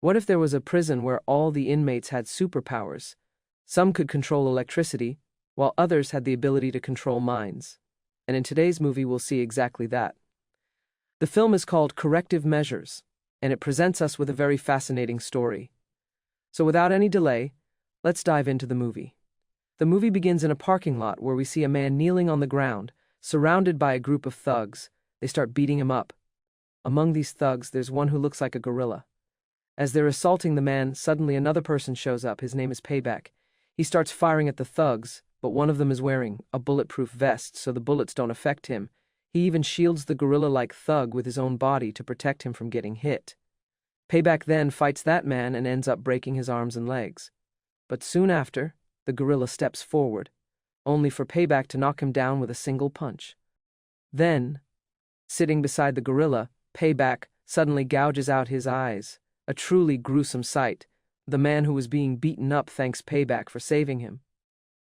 What if there was a prison where all the inmates had superpowers? Some could control electricity, while others had the ability to control minds. And in today's movie, we'll see exactly that. The film is called Corrective Measures, and it presents us with a very fascinating story. So without any delay, let's dive into the movie. The movie begins in a parking lot where we see a man kneeling on the ground, surrounded by a group of thugs. They start beating him up. Among these thugs, there's one who looks like a gorilla. As they're assaulting the man, suddenly another person shows up. His name is Payback. He starts firing at the thugs, but one of them is wearing a bulletproof vest so the bullets don't affect him. He even shields the gorilla-like thug with his own body to protect him from getting hit. Payback then fights that man and ends up breaking his arms and legs. But soon after, the gorilla steps forward, only for Payback to knock him down with a single punch. Then, sitting beside the gorilla, Payback suddenly gouges out his eyes. A truly gruesome sight. The man who was being beaten up thanks Payback for saving him.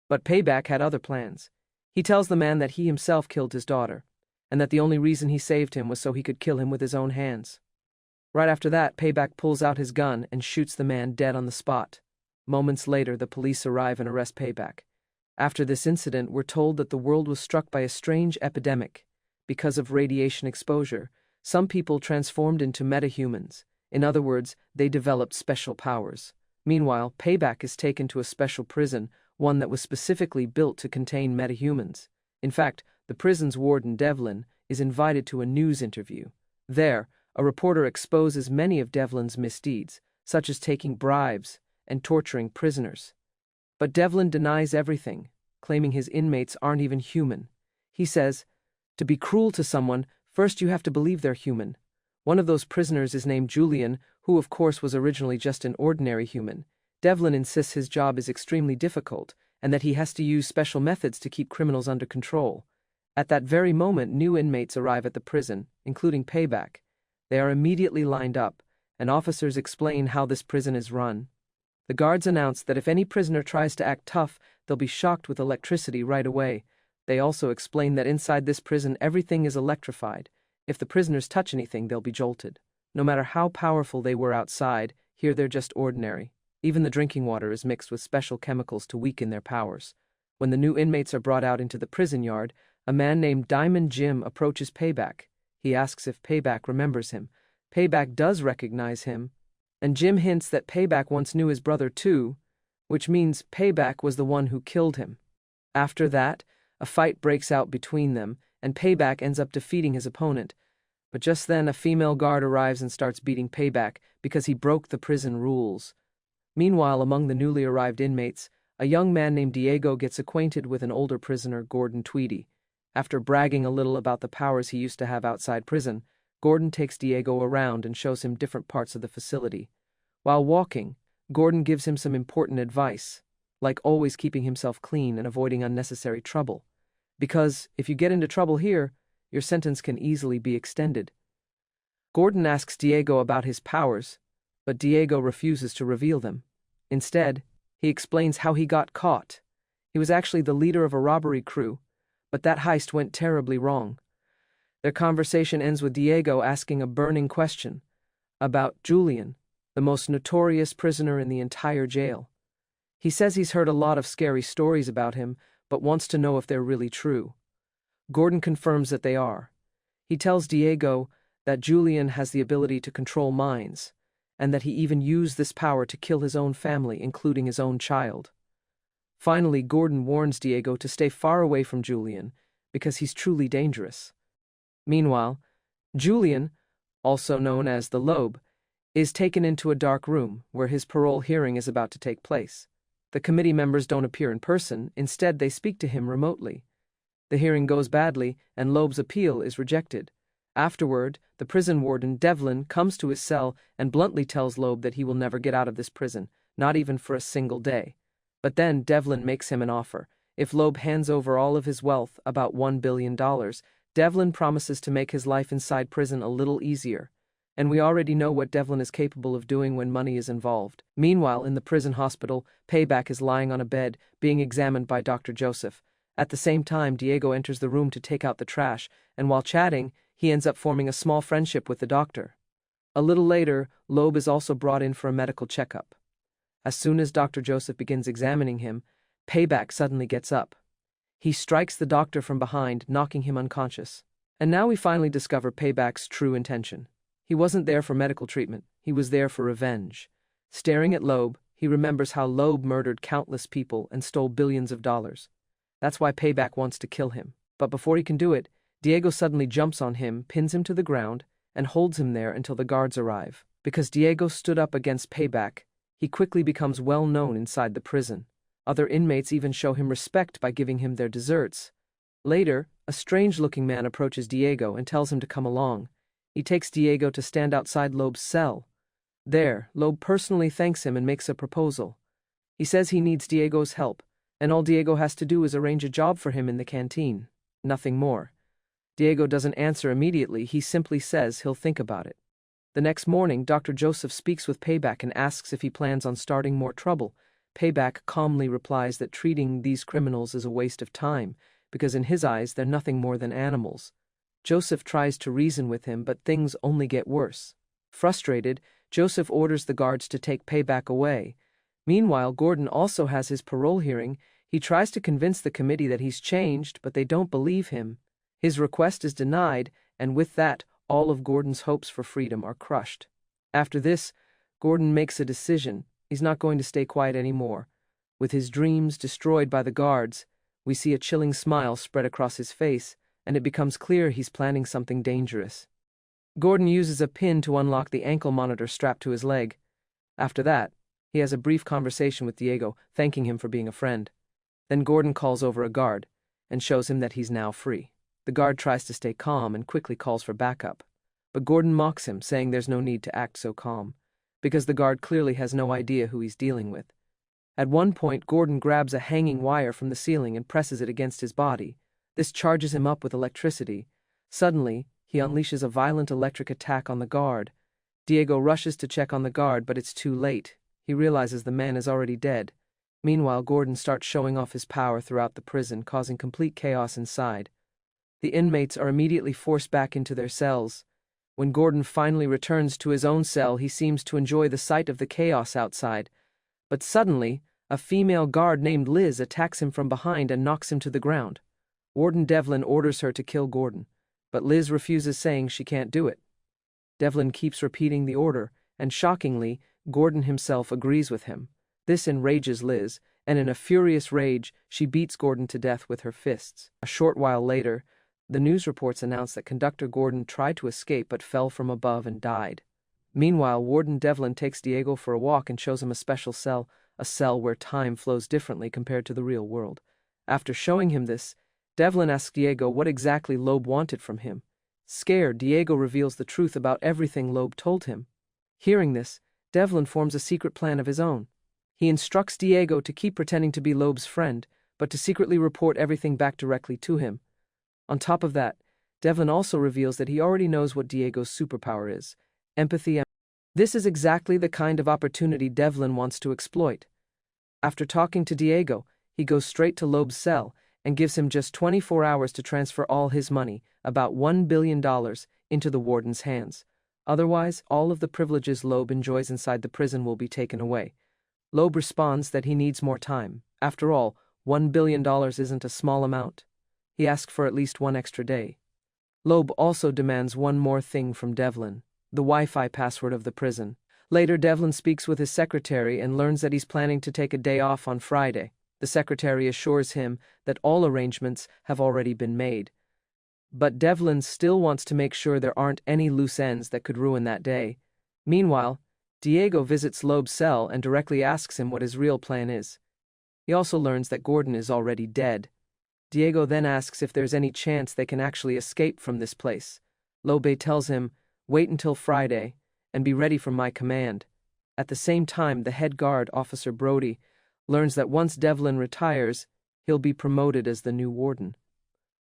But Payback had other plans. He tells the man that he himself killed his daughter, and that the only reason he saved him was so he could kill him with his own hands. Right after that, Payback pulls out his gun and shoots the man dead on the spot. Moments later, the police arrive and arrest Payback. After this incident, we're told that the world was struck by a strange epidemic. Because of radiation exposure, some people transformed into metahumans. In other words, they developed special powers. Meanwhile, Payback is taken to a special prison, one that was specifically built to contain metahumans. In fact, the prison's warden, Devlin, is invited to a news interview. There, a reporter exposes many of Devlin's misdeeds, such as taking bribes and torturing prisoners. But Devlin denies everything, claiming his inmates aren't even human. He says, "To be cruel to someone, first you have to believe they're human." One of those prisoners is named Julian, who of course was originally just an ordinary human. Devlin insists his job is extremely difficult, and that he has to use special methods to keep criminals under control. At that very moment, new inmates arrive at the prison, including Payback. They are immediately lined up, and officers explain how this prison is run. The guards announce that if any prisoner tries to act tough, they'll be shocked with electricity right away. They also explain that inside this prison everything is electrified. If the prisoners touch anything, they'll be jolted. No matter how powerful they were outside, here they're just ordinary. Even the drinking water is mixed with special chemicals to weaken their powers. When the new inmates are brought out into the prison yard, a man named Diamond Jim approaches Payback. He asks if Payback remembers him. Payback does recognize him, and Jim hints that Payback once knew his brother too, which means Payback was the one who killed him. After that, a fight breaks out between them, and Payback ends up defeating his opponent. But just then, a female guard arrives and starts beating Payback because he broke the prison rules. Meanwhile, among the newly arrived inmates, a young man named Diego gets acquainted with an older prisoner, Gordon Tweedy. After bragging a little about the powers he used to have outside prison, Gordon takes Diego around and shows him different parts of the facility. While walking, Gordon gives him some important advice, like always keeping himself clean and avoiding unnecessary trouble. Because if you get into trouble here, your sentence can easily be extended. Gordon asks Diego about his powers, but Diego refuses to reveal them. Instead, he explains how he got caught. He was actually the leader of a robbery crew, but that heist went terribly wrong. Their conversation ends with Diego asking a burning question about Julian, the most notorious prisoner in the entire jail. He says he's heard a lot of scary stories about him, but wants to know if they're really true. Gordon confirms that they are. He tells Diego that Julian has the ability to control minds, and that he even used this power to kill his own family, including his own child. Finally, Gordon warns Diego to stay far away from Julian, because he's truly dangerous. Meanwhile, Julian, also known as the Lobe, is taken into a dark room where his parole hearing is about to take place. The committee members don't appear in person, instead they speak to him remotely. The hearing goes badly, and Loeb's appeal is rejected. Afterward, the prison warden, Devlin, comes to his cell and bluntly tells Loeb that he will never get out of this prison, not even for a single day. But then Devlin makes him an offer. If Loeb hands over all of his wealth, about $1 billion, Devlin promises to make his life inside prison a little easier. And we already know what Devlin is capable of doing when money is involved. Meanwhile, in the prison hospital, Payback is lying on a bed, being examined by Dr. Joseph. At the same time, Diego enters the room to take out the trash, and while chatting, he ends up forming a small friendship with the doctor. A little later, Loeb is also brought in for a medical checkup. As soon as Dr. Joseph begins examining him, Payback suddenly gets up. He strikes the doctor from behind, knocking him unconscious. And now we finally discover Payback's true intention. He wasn't there for medical treatment, he was there for revenge. Staring at Loeb, he remembers how Loeb murdered countless people and stole billions of dollars. That's why Payback wants to kill him. But before he can do it, Diego suddenly jumps on him, pins him to the ground, and holds him there until the guards arrive. Because Diego stood up against Payback, he quickly becomes well known inside the prison. Other inmates even show him respect by giving him their desserts. Later, a strange-looking man approaches Diego and tells him to come along. He takes Diego to stand outside Loeb's cell. There, Loeb personally thanks him and makes a proposal. He says he needs Diego's help, and all Diego has to do is arrange a job for him in the canteen. Nothing more. Diego doesn't answer immediately, he simply says he'll think about it. The next morning, Dr. Joseph speaks with Payback and asks if he plans on starting more trouble. Payback calmly replies that treating these criminals is a waste of time, because in his eyes they're nothing more than animals. Joseph tries to reason with him, but things only get worse. Frustrated, Joseph orders the guards to take Payback away. Meanwhile, Gordon also has his parole hearing. He tries to convince the committee that he's changed, but they don't believe him. His request is denied, and with that, all of Gordon's hopes for freedom are crushed. After this, Gordon makes a decision. He's not going to stay quiet anymore. With his dreams destroyed by the guards, we see a chilling smile spread across his face, and it becomes clear he's planning something dangerous. Gordon uses a pin to unlock the ankle monitor strapped to his leg. After that, he has a brief conversation with Diego, thanking him for being a friend. Then Gordon calls over a guard and shows him that he's now free. The guard tries to stay calm and quickly calls for backup. But Gordon mocks him, saying there's no need to act so calm, because the guard clearly has no idea who he's dealing with. At one point, Gordon grabs a hanging wire from the ceiling and presses it against his body. This charges him up with electricity. Suddenly, he unleashes a violent electric attack on the guard. Diego rushes to check on the guard, but it's too late. He realizes the man is already dead. Meanwhile, Gordon starts showing off his power throughout the prison, causing complete chaos inside. The inmates are immediately forced back into their cells. When Gordon finally returns to his own cell, he seems to enjoy the sight of the chaos outside. But suddenly, a female guard named Liz attacks him from behind and knocks him to the ground. Warden Devlin orders her to kill Gordon, but Liz refuses, saying she can't do it. Devlin keeps repeating the order, and shockingly, Gordon himself agrees with him. This enrages Liz, and in a furious rage, she beats Gordon to death with her fists. A short while later, the news reports announce that Conductor Gordon tried to escape but fell from above and died. Meanwhile, Warden Devlin takes Diego for a walk and shows him a special cell, a cell where time flows differently compared to the real world. After showing him this, Devlin asks Diego what exactly Loeb wanted from him. Scared, Diego reveals the truth about everything Loeb told him. Hearing this, Devlin forms a secret plan of his own. He instructs Diego to keep pretending to be Loeb's friend, but to secretly report everything back directly to him. On top of that, Devlin also reveals that he already knows what Diego's superpower is: empathy. This is exactly the kind of opportunity Devlin wants to exploit. After talking to Diego, he goes straight to Loeb's cell and gives him just 24 hours to transfer all his money, about $1 billion, into the warden's hands. Otherwise, all of the privileges Loeb enjoys inside the prison will be taken away. Loeb responds that he needs more time. After all, $1 billion isn't a small amount. He asks for at least one extra day. Loeb also demands one more thing from Devlin: the Wi-Fi password of the prison. Later, Devlin speaks with his secretary and learns that he's planning to take a day off on Friday. The secretary assures him that all arrangements have already been made. But Devlin still wants to make sure there aren't any loose ends that could ruin that day. Meanwhile, Diego visits Loeb's cell and directly asks him what his real plan is. He also learns that Gordon is already dead. Diego then asks if there's any chance they can actually escape from this place. Loeb tells him, "Wait until Friday, and be ready for my command." At the same time, the head guard, Officer Brody, learns that once Devlin retires, he'll be promoted as the new warden.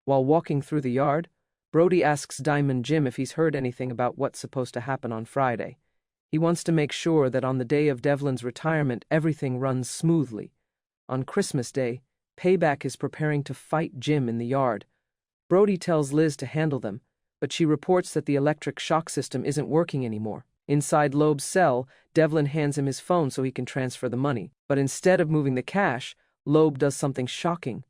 While walking through the yard, Brody asks Diamond Jim if he's heard anything about what's supposed to happen on Friday. He wants to make sure that on the day of Devlin's retirement, everything runs smoothly. On Christmas Day, Payback is preparing to fight Jim in the yard. Brody tells Liz to handle them, but she reports that the electric shock system isn't working anymore. Inside Loeb's cell, Devlin hands him his phone so he can transfer the money. But instead of moving the cash, Loeb does something shocking.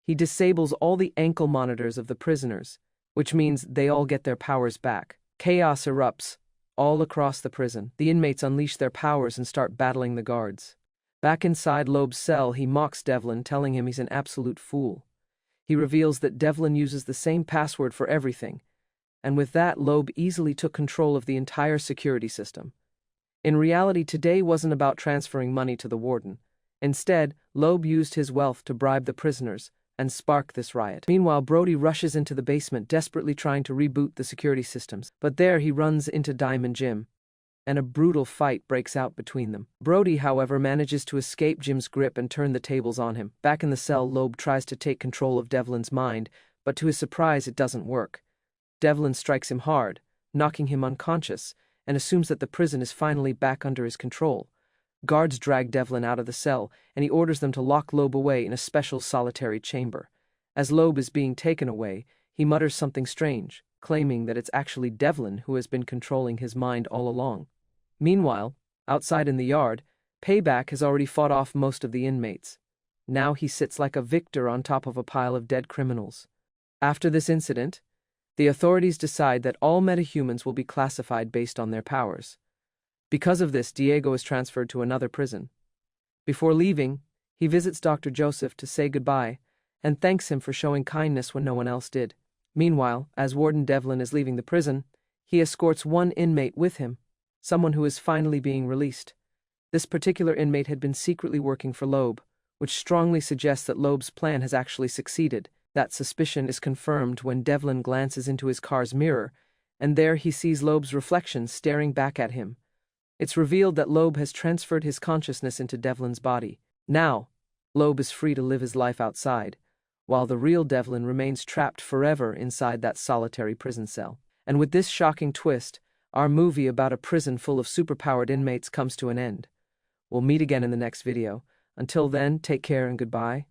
He disables all the ankle monitors of the prisoners, which means they all get their powers back. Chaos erupts all across the prison. The inmates unleash their powers and start battling the guards. Back inside Loeb's cell, he mocks Devlin, telling him he's an absolute fool. He reveals that Devlin uses the same password for everything, and with that, Loeb easily took control of the entire security system. In reality, today wasn't about transferring money to the warden. Instead, Loeb used his wealth to bribe the prisoners and spark this riot. Meanwhile, Brody rushes into the basement, desperately trying to reboot the security systems. But there he runs into Diamond Jim, and a brutal fight breaks out between them. Brody, however, manages to escape Jim's grip and turn the tables on him. Back in the cell, Loeb tries to take control of Devlin's mind, but to his surprise, it doesn't work. Devlin strikes him hard, knocking him unconscious, and assumes that the prison is finally back under his control. Guards drag Devlin out of the cell, and he orders them to lock Loeb away in a special solitary chamber. As Loeb is being taken away, he mutters something strange, claiming that it's actually Devlin who has been controlling his mind all along. Meanwhile, outside in the yard, Payback has already fought off most of the inmates. Now he sits like a victor on top of a pile of dead criminals. After this incident, the authorities decide that all metahumans will be classified based on their powers. Because of this, Diego is transferred to another prison. Before leaving, he visits Dr. Joseph to say goodbye and thanks him for showing kindness when no one else did. Meanwhile, as Warden Devlin is leaving the prison, he escorts one inmate with him, someone who is finally being released. This particular inmate had been secretly working for Loeb, which strongly suggests that Loeb's plan has actually succeeded. That suspicion is confirmed when Devlin glances into his car's mirror, and there he sees Loeb's reflection staring back at him. It's revealed that Loeb has transferred his consciousness into Devlin's body. Now, Loeb is free to live his life outside, while the real Devlin remains trapped forever inside that solitary prison cell. And with this shocking twist, our movie about a prison full of superpowered inmates comes to an end. We'll meet again in the next video. Until then, take care and goodbye.